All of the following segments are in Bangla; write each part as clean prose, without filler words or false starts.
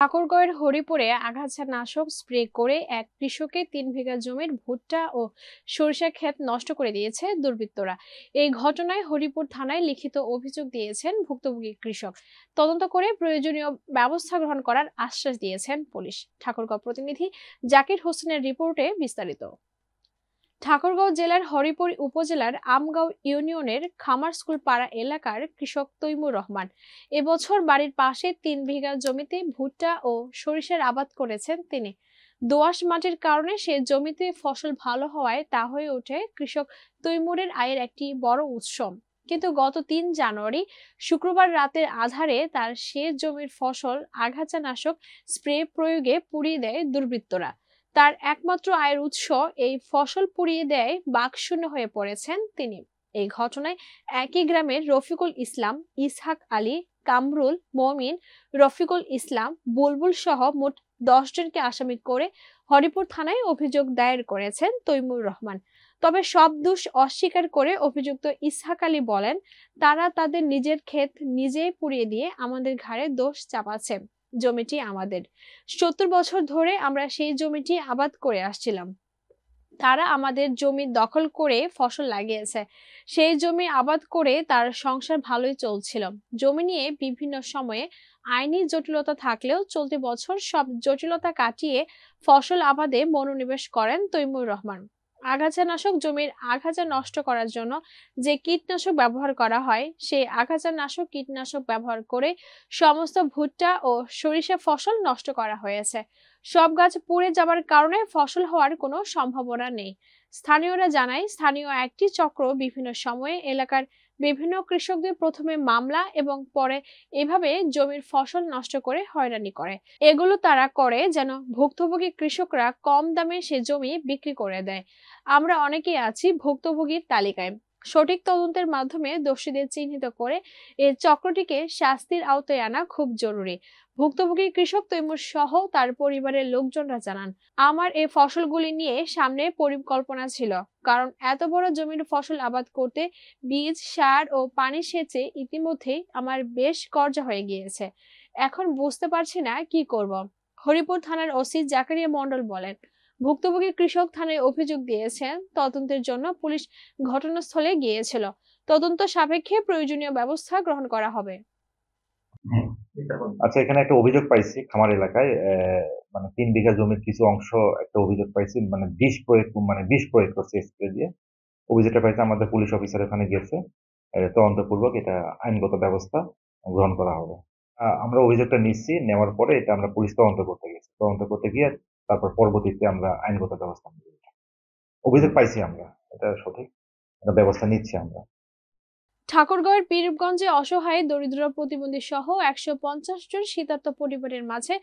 ঠাকুরগাঁওয়ের হরিপুরে আগাছানাশক স্প্রে করে এক কৃষকের ৩ বিঘা জমির ভুট্টা ও সরিষা ক্ষেত নষ্ট করে দিয়েছে দুর্বৃত্তরা। এই ঘটনায় হরিপুর থানায় লিখিত অভিযোগ দিয়েছেন ভুক্তভোগী কৃষক। তদন্ত করে প্রয়োজনীয় ব্যবস্থা গ্রহণ করার আশ্বাস দিয়েছেন পুলিশ। ঠাকুরগাঁও প্রতিনিধি জাকির হোসেনের রিপোর্টে বিস্তারিত। ঠাকুরগাঁও জেলার হরিপুর উপজেলার আমগাঁও ইউনিয়নের খামার স্কুল পাড়া এলাকার কৃষক তৈমুর রহমান এবছর বাড়ির পাশে ৩ বিঘা জমিতে ভুট্টা ও সরিষার আবাদ করেছেন তিনি। দোআঁশ মাটির কারণে সে জমিতে ফসল ভালো হওয়ায় তা হয়ে ওঠে কৃষক তৈমুরের আয়ের একটি বড় উৎস। কিন্তু গত ৩ জানুয়ারি শুক্রবার রাতের আধারে তার সে জমির ফসল আগাছানাশক স্প্রে প্রয়োগে পুড়িয়ে দেয় দুর্বৃত্তরা। তার একমাত্র আয়ের উৎস এই ফসল পুড়িয়ে দেয় বাকশূন্য হয়ে পড়েছেন তিনি। এই ঘটনায় একই গ্রামের রফিকুল ইসলাম, ইসহাক আলী, কামরুল মমিন, রফিকুল ইসলাম, বুলবুল সহ মোট ১০ জনকে আসামি করে হরিপুর থানায় অভিযোগ দায়ের করেছেন তৈমুর রহমান। তবে সব দোষ অস্বীকার করে অভিযুক্ত ইসহাক আলী বলেন, তারা তাদের নিজের ক্ষেত নিজেই পুড়িয়ে দিয়ে আমাদের ঘাড়ে দোষ চাপাচ্ছে। জমিটি আমাদের, ৭০ বছর ধরে আমরা সেই জমিটি আবাদ করে আসছিলাম। তারা আমাদের জমি দখল করে ফসল লাগিয়েছে। সেই জমি আবাদ করে তার সংসার ভালোই চলছিল। জমি নিয়ে বিভিন্ন সময়ে আইনি জটিলতা থাকলেও চলতি বছর সব জটিলতা কাটিয়ে ফসল আবাদে মনোনিবেশ করেন তৈমুর রহমান। আগাছানাশক জমির আগাছা নষ্ট করার জন্য যে কীটনাশক ব্যবহার করা হয়, সেই আগাছানাশক কীটনাশক ব্যবহার করে সমস্ত ভুট্টা ও সরিষা ফসল নষ্ট করা হয়েছে। সব গাছ পুড়ে যাবার কারণে ফসল হওয়ার কোনো সম্ভাবনা নেই। স্থানীয়রা জানায়, স্থানীয় একটি চক্র বিভিন্ন সময়ে এলাকার বিভিন্ন কৃষকদের প্রথমে মামলা এবং পরে এভাবে জমির ফসল নষ্ট করে হয়রানি করে। এগুলো তারা করে যেন ভুক্তভোগী কৃষকরা কম দামে সে জমি বিক্রি করে দেয়। আমরা অনেকেই আছি ভুক্তভোগীর তালিকায়। সঠিক তদন্তের মাধ্যমে দোষীদের চিহ্নিত করে এই চক্রটিকে শাস্তির আওতায় আনা খুব জরুরি। ভুক্তভোগী কৃষক তৈমুর সহ তার পরিবারের লোকজনরা জানান, আমার এই ফসলগুলি নিয়ে সামনে পরিকল্পনা ছিল, কারণ এত বড় জমির ফসল আবাদ করতে বীজ, সার ও পানি সেচে ইতিমধ্যেই আমার বেশ খরচা হয়ে গিয়েছে। এখন বুঝতে পারছি না কি করব। হরিপুর থানার ওসি জাকারিয়া মণ্ডল বলেন, ভুক্তভোগী কৃষক থানায় অভিযোগ দিয়েছেন। তদন্তের জন্য পুলিশ ঘটনাস্থলে গিয়েছিল। তদন্ত সাপেক্ষে প্রয়োজনীয় ব্যবস্থা গ্রহণ করা হবে। আচ্ছা, এখানে একটা অভিযোগ পাইছি খামার এলাকায়, মানে ৩ বিঘা জমির কিছু অংশ একটা অভিযোগ পাইছি, মানে বিষ প্রয়োগ করছে স্প্রে দিয়ে। অভিযোগটা পাইছে, আমাদের পুলিশ অফিসার ওখানে গেছে। তদন্তপূর্বক এটা আইনগত ব্যবস্থা গ্রহণ করা হবে। আমরা অভিযোগটা নিচ্ছি, নেওয়ার পরে এটা আমরা পুলিশ তদন্ত করতে গেছি। তদন্ত করতে গিয়ে তারপর পরবর্তীতে আমরা আইনগত ব্যবস্থা নেব। অভিযোগ পাইছি আমরা, এটা সঠিক, এটা ব্যবস্থা নিচ্ছি আমরা। ঠাকুরগাঁওয়ের পীরগঞ্জে অসহায় দরিদ্র প্রতিবন্ধী সহ ১৫০ জন শীতার্ত পরিবারের মাঝে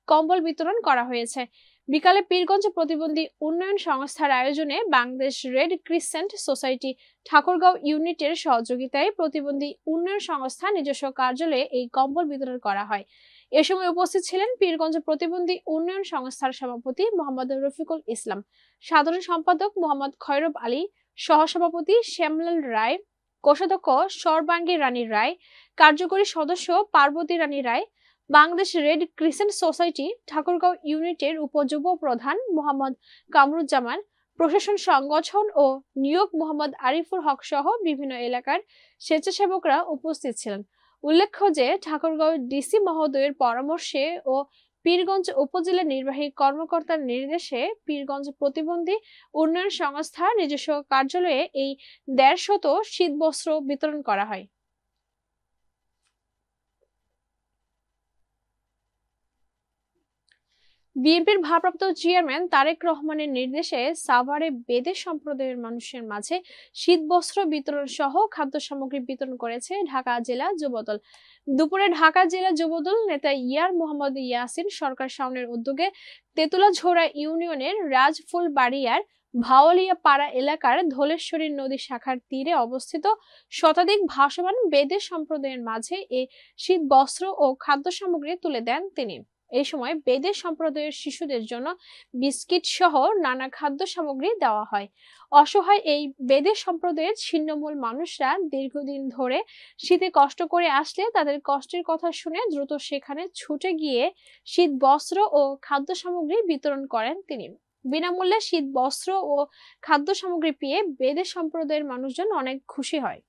কম্বল বিতরণ করা হয়েছে। বিকালে পীরগঞ্জ প্রতিবন্ধী উন্নয়ন সংস্থার আয়োজনে Bangladesh Red Crescent Society Thakurgaon ইউনিটের সহযোগিতায় প্রতিবন্ধী উন্নয়ন সংস্থা নিজস্ব কার্যালয়ে এই কম্বল বিতরণ করা হয়। এ সময় উপস্থিত ছিলেন পীরগঞ্জ প্রতিবন্ধী উন্নয়ন সংস্থার সভাপতি মোহাম্মদ রফিকুল ইসলাম, সাধারণ সম্পাদক মোহাম্মদ খয়রব আলী, সহসভাপতি শ্যামলাল রায়, কোষাধ্যক্ষ সর্বাঙ্গী রানী রায়, কার্যকরী সদস্য Parbati Rani Roy, Bangladesh Red Crescent Society Thakurgaon ইউনিটের উপযুব প্রধান মোহাম্মদ কামরুজ্জামান, প্রশাসন সংগঠন ও নিয়োগ মোহাম্মদ আরিফুল হক সহ বিভিন্ন এলাকার স্বেচ্ছাসেবকরা উপস্থিত ছিলেন। উল্লেখ্য যে ঠাকুরগাঁও ডিসি মহোদয়ের পরামর্শে ও পীরগঞ্জ উপজেলা নির্বাহী কর্মকর্তার নির্দেশে পীরগঞ্জ প্রতিবন্ধী উন্নয়ন সংস্থা নিজস্ব কার্যালয়ে এই ১৫০ শীতবস্ত্র বিতরণ করা হয়। বিএনপির ভারপ্রাপ্ত চেয়ারম্যান তারেক রহমানের নির্দেশে সাভারে বেদে সম্প্রদায়ের মানুষের মাঝে শীতবস্ত্র বিতরণ সহ খাদ্য সামগ্রী বিতরণ করেছে ঢাকা জেলা যুবদল। দুপুরে ঢাকা জেলা যুবদল নেতা ইয়ার মোহাম্মদ ইয়াসিন সরকার শাওনের উদ্যোগে তেতুলাঝোড়া ইউনিয়নের রাজফুল বাড়িয়ার ভাওয়ালিয়া পাড়া এলাকার ধলেশ্বরী নদী শাখার তীরে অবস্থিত শতাধিক ভাসমান বেদে সম্প্রদায়ের মাঝে এ শীত বস্ত্র ও খাদ্য সামগ্রী তুলে দেন তিনি। এই সময় বেদের সম্প্রদায়ের শিশুদের জন্য বিস্কিট সহ নানা খাদ্য সামগ্রী দেওয়া হয়। অসহায় এই বেদের সম্প্রদায়ের ছিন্নমূল মানুষরা দীর্ঘদিন ধরে শীতে কষ্ট করে আসলে তাদের কষ্টের কথা শুনে দ্রুত সেখানে ছুটে গিয়ে শীত বস্ত্র ও খাদ্য সামগ্রী বিতরণ করেন তিনি। বিনামূল্যে শীত বস্ত্র ও খাদ্য সামগ্রী পেয়ে বেদের সম্প্রদায়ের মানুষজন অনেক খুশি হয়।